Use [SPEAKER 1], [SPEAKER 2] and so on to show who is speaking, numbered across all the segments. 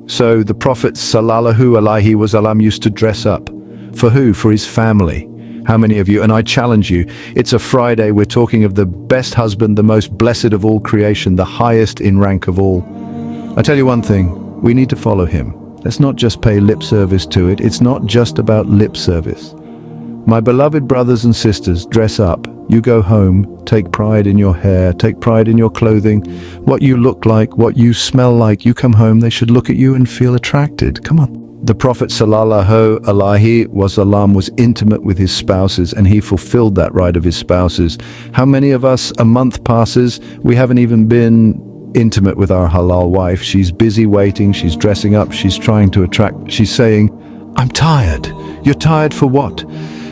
[SPEAKER 1] So the Prophet sallallahu alaihi wasallam used to dress up. For who? For his family. How many of you? And I challenge you, it's a Friday, we're talking of the best husband, the most blessed of all creation, the highest in rank of all. I tell you one thing, we need to follow him. Let's not just pay lip service to it. It's not just about lip service. My beloved brothers and sisters, dress up. You go home, take pride in your hair, take pride in your clothing, what you look like, what you smell like. You come home, they should look at you and feel attracted. Come on. The Prophet sallallahu alaihi wasallam was intimate with his spouses, and he fulfilled that right of his spouses. How many of us, a month passes, we haven't even been intimate with our halal wife? She's busy waiting, she's dressing up, she's trying to attract, she's saying, I'm tired. You're tired for what?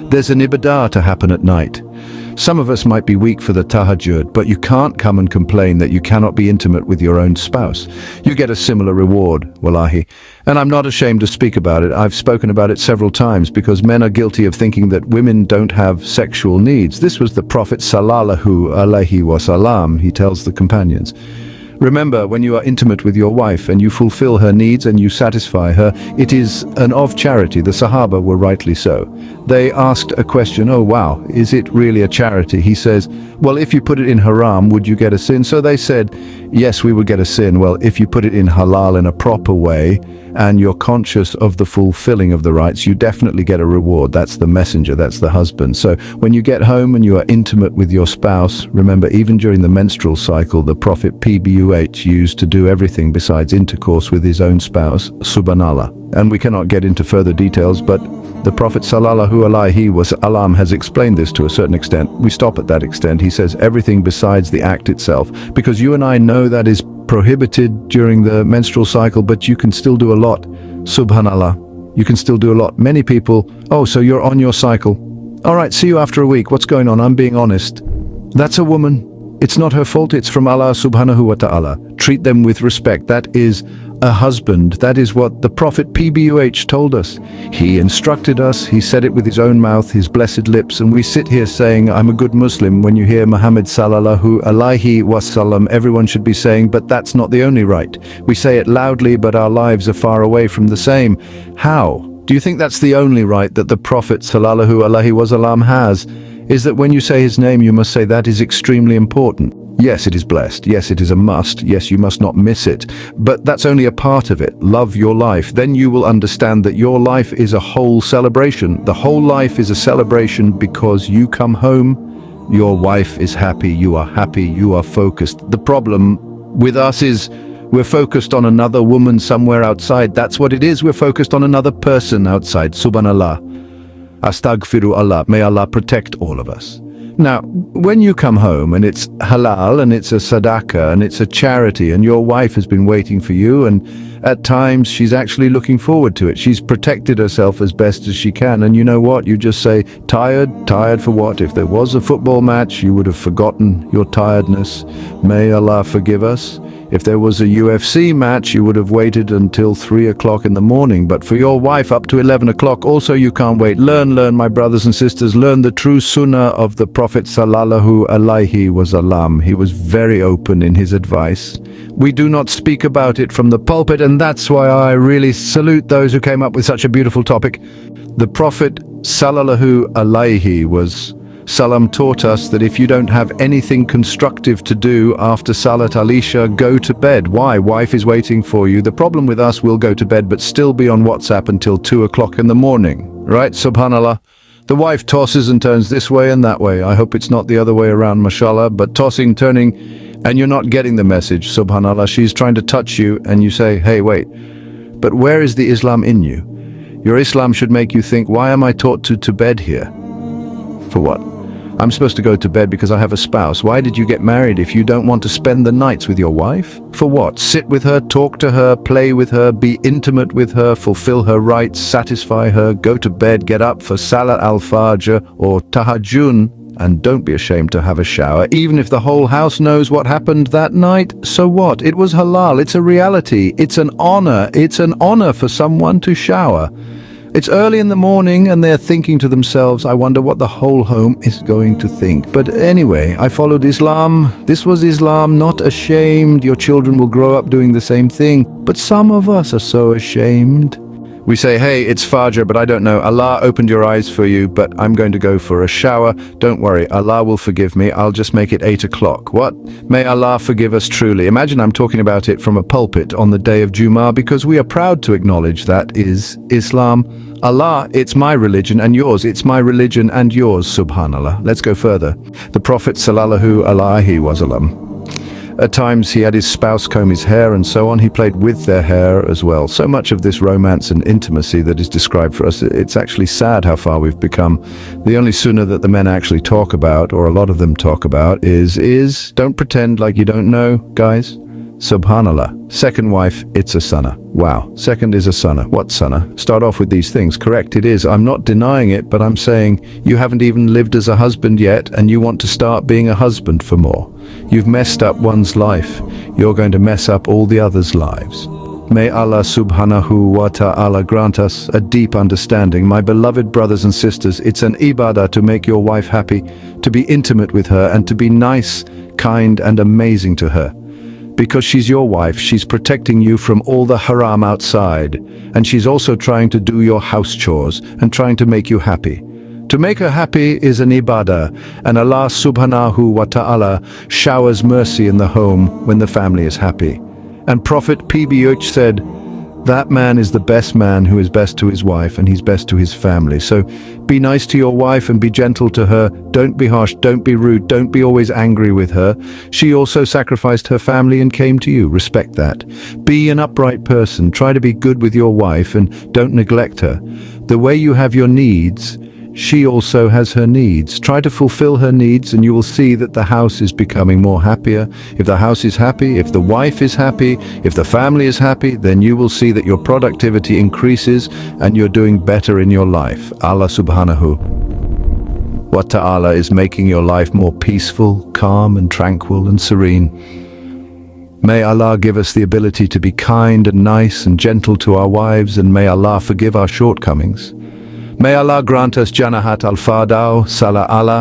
[SPEAKER 1] There's an ibadah to happen at night. Some of us might be weak for the tahajjud, but you can't come and complain that you cannot be intimate with your own spouse. You get a similar reward, wallahi. And I'm not ashamed to speak about it. I've spoken about it several times because men are guilty of thinking that women don't have sexual needs. This was the Prophet sallallahu alaihi wasallam. He tells the companions, remember, when you are intimate with your wife and you fulfill her needs and you satisfy her, it is an of charity. The Sahaba were rightly so. They asked a question, oh wow, is it really a charity? He says, well, if you put it in haram, would you get a sin? So they said, yes, we would get a sin. Well, if you put it in halal in a proper way and you're conscious of the fulfilling of the rights, you definitely get a reward. That's the messenger, that's the husband. So when you get home and you are intimate with your spouse, remember, even during the menstrual cycle, the Prophet PBUH used to do everything besides intercourse with his own spouse, subhanallah. And we cannot get into further details, but the Prophet sallallahu alaihi wasallam has explained this to a certain extent. We stop at that extent. He says everything besides the act itself, because you and I know that is prohibited during the menstrual cycle, but you can still do a lot. Subhanallah, you can still do a lot. Many people, oh, so you're on your cycle. All right, see you after a week. What's going on? I'm being honest. That's a woman. It's not her fault. It's from Allah subhanahu wa ta'ala. Treat them with respect. That is a husband. That is what the Prophet PBUH told us. He instructed us. He said it with his own mouth, his blessed lips. And we sit here saying, I'm a good Muslim. When you hear Muhammad sallallahu alaihi wasallam, everyone should be saying, but that's not the only right. We say it loudly, but our lives are far away from the same. How? Do you think that's the only right that the Prophet sallallahu alaihi wasallam has? Is that when you say his name, you must say that is extremely important. Yes, it is blessed. Yes, it is a must. Yes, you must not miss it. But that's only a part of it. Love your life. Then you will understand that your life is a whole celebration. The whole life is a celebration because you come home, your wife is happy, you are focused. The problem with us is we're focused on another woman somewhere outside. That's what it is. We're focused on another person outside. Subhanallah. Astaghfiru Allah. May Allah protect all of us. Now, when you come home and it's halal and it's a sadaqah and it's a charity and your wife has been waiting for you, and at times she's actually looking forward to it. She's protected herself as best as she can. And you know what? You just say, tired? Tired for what? If there was a football match, you would have forgotten your tiredness. May Allah forgive us. If there was a UFC match, you would have waited until 3 o'clock in the morning. But for your wife, up to 11 o'clock, also you can't wait. Learn, my brothers and sisters. Learn the true sunnah of the Prophet sallallahu alaihi wasallam. He was very open in his advice. We do not speak about it from the pulpit, and that's why I really salute those who came up with such a beautiful topic. The Prophet sallallahu alaihi wasallam taught us that if you don't have anything constructive to do after Salat al-Isha, go to bed. Why? Wife is waiting for you. The problem with us, we'll go to bed but still be on WhatsApp until 2 o'clock in the morning. Right? Subhanallah. The wife tosses and turns this way and that way. I hope it's not the other way around, mashallah, but tossing, turning, and you're not getting the message. Subhanallah. She's trying to touch you and you say, hey, wait, but where is the Islam in you? Your Islam should make you think, why am I taught to bed here? For what? I'm supposed to go to bed because I have a spouse. Why did you get married if you don't want to spend the nights with your wife? For what? Sit with her, talk to her, play with her, be intimate with her, fulfill her rights, satisfy her, go to bed, get up for Salat al-Fajr or Tahajjud, and don't be ashamed to have a shower, even if the whole house knows what happened that night. So what? It was halal. It's a reality. It's an honor. It's an honor for someone to shower. It's early in the morning and they're thinking to themselves, I wonder what the whole home is going to think. But anyway, I followed Islam. This was Islam, not ashamed. Your children will grow up doing the same thing. But some of us are so ashamed. We say, hey, it's Fajr, but I don't know. Allah opened your eyes for you, but I'm going to go for a shower. Don't worry, Allah will forgive me. I'll just make it 8 o'clock. What? May Allah forgive us truly. Imagine I'm talking about it from a pulpit on the day of Jummah because we are proud to acknowledge that is Islam. Allah, it's my religion and yours. It's my religion and yours, subhanallah. Let's go further. The Prophet sallallahu alaihi wasallam. At times he had his spouse comb his hair and so on. He played with their hair as well. So much of this romance and intimacy that is described for us, it's actually sad how far we've become. The only sunnah that the men actually talk about, or a lot of them talk about, is don't pretend like you don't know, guys. Subhanallah. Second wife, it's a sunnah. Wow. Second is a sunnah. What sunnah? Start off with these things. Correct, it is. I'm not denying it, but I'm saying you haven't even lived as a husband yet, and you want to start being a husband for more. You've messed up one's life. You're going to mess up all the others' lives. May Allah subhanahu wa ta'ala grant us a deep understanding. My beloved brothers and sisters, it's an ibadah to make your wife happy, to be intimate with her, and to be nice, kind, and amazing to her. Because she's your wife, she's protecting you from all the haram outside, and she's also trying to do your house chores and trying to make you happy. To make her happy is an ibadah, and Allah subhanahu wa ta'ala showers mercy in the home when the family is happy. And Prophet PBH said, that man is the best man who is best to his wife and he's best to his family. So be nice to your wife and be gentle to her. Don't be harsh, don't be rude, don't be always angry with her. She also sacrificed her family and came to you. Respect that. Be an upright person. Try to be good with your wife and don't neglect her. The way you have your needs, she also has her needs. Try to fulfill her needs and you will see that the house is becoming more happier. If the house is happy, if the wife is happy, if the family is happy, then you will see that your productivity increases and you're doing better in your life. Allah subhanahu wa ta'ala is making your life more peaceful, calm and tranquil and serene. May Allah give us the ability to be kind and nice and gentle to our wives, and may Allah forgive our shortcomings. May Allah grant us Janahat al-Fardaw, Salah Allah.